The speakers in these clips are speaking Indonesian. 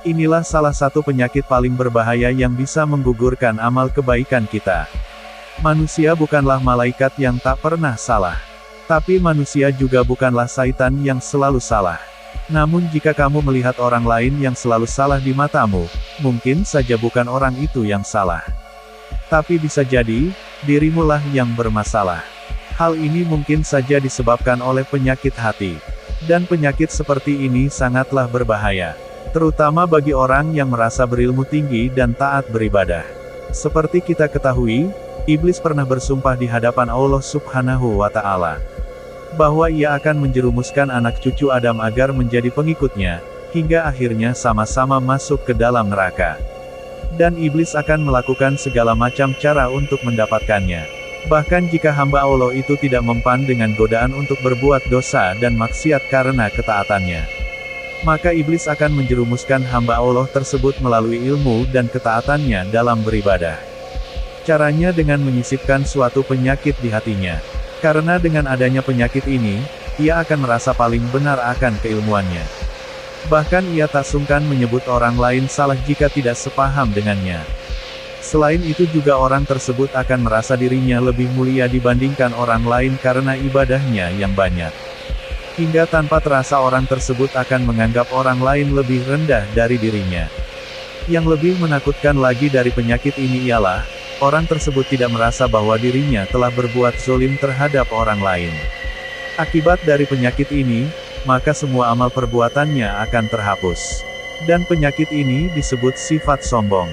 Inilah salah satu penyakit paling berbahaya yang bisa menggugurkan amal kebaikan kita. Manusia bukanlah malaikat yang tak pernah salah. Tapi manusia juga bukanlah syaitan yang selalu salah. Namun jika kamu melihat orang lain yang selalu salah di matamu, mungkin saja bukan orang itu yang salah. Tapi bisa jadi, dirimulah yang bermasalah. Hal ini mungkin saja disebabkan oleh penyakit hati. Dan penyakit seperti ini sangatlah berbahaya. Terutama bagi orang yang merasa berilmu tinggi dan taat beribadah. Seperti kita ketahui, iblis pernah bersumpah di hadapan Allah Subhanahu wa Ta'ala bahwa ia akan menjerumuskan anak cucu Adam agar menjadi pengikutnya, hingga akhirnya sama-sama masuk ke dalam neraka. Dan iblis akan melakukan segala macam cara untuk mendapatkannya. Bahkan jika hamba Allah itu tidak mempan dengan godaan untuk berbuat dosa dan maksiat karena ketaatannya, maka iblis akan menjerumuskan hamba Allah tersebut melalui ilmu dan ketaatannya dalam beribadah. Caranya dengan menyisipkan suatu penyakit di hatinya. Karena dengan adanya penyakit ini, ia akan merasa paling benar akan keilmuannya. Bahkan ia tak sungkan menyebut orang lain salah jika tidak sepaham dengannya. Selain itu juga orang tersebut akan merasa dirinya lebih mulia dibandingkan orang lain karena ibadahnya yang banyak. Hingga tanpa terasa orang tersebut akan menganggap orang lain lebih rendah dari dirinya. Yang lebih menakutkan lagi dari penyakit ini ialah, orang tersebut tidak merasa bahwa dirinya telah berbuat zolim terhadap orang lain. Akibat dari penyakit ini, maka semua amal perbuatannya akan terhapus. Dan penyakit ini disebut sifat sombong.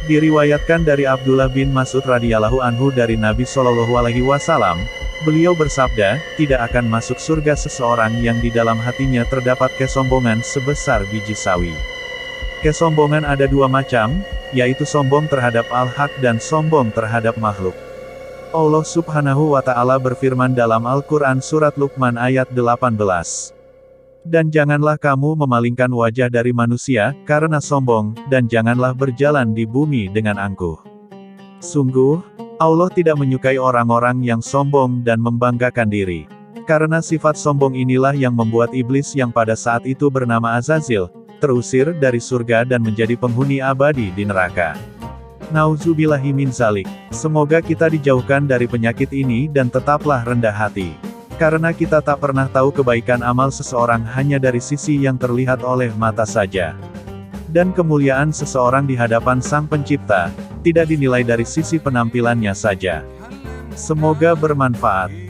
Diriwayatkan dari Abdullah bin Mas'ud radhiyallahu anhu dari Nabi Shallallahu alaihi wasallam, beliau bersabda, tidak akan masuk surga seseorang yang di dalam hatinya terdapat kesombongan sebesar biji sawi. Kesombongan ada dua macam, yaitu sombong terhadap al-haq dan sombong terhadap makhluk. Allah Subhanahu wa Ta'ala berfirman dalam Al-Quran Surat Luqman ayat 18. Dan janganlah kamu memalingkan wajah dari manusia, karena sombong, dan janganlah berjalan di bumi dengan angkuh. Sungguh, Allah tidak menyukai orang-orang yang sombong dan membanggakan diri. Karena sifat sombong inilah yang membuat iblis yang pada saat itu bernama Azazil, terusir dari surga dan menjadi penghuni abadi di neraka. Nauzubillahi min zalik. Semoga kita dijauhkan dari penyakit ini dan tetaplah rendah hati. Karena kita tak pernah tahu kebaikan amal seseorang hanya dari sisi yang terlihat oleh mata saja. Dan kemuliaan seseorang di hadapan Sang Pencipta, tidak dinilai dari sisi penampilannya saja. Semoga bermanfaat.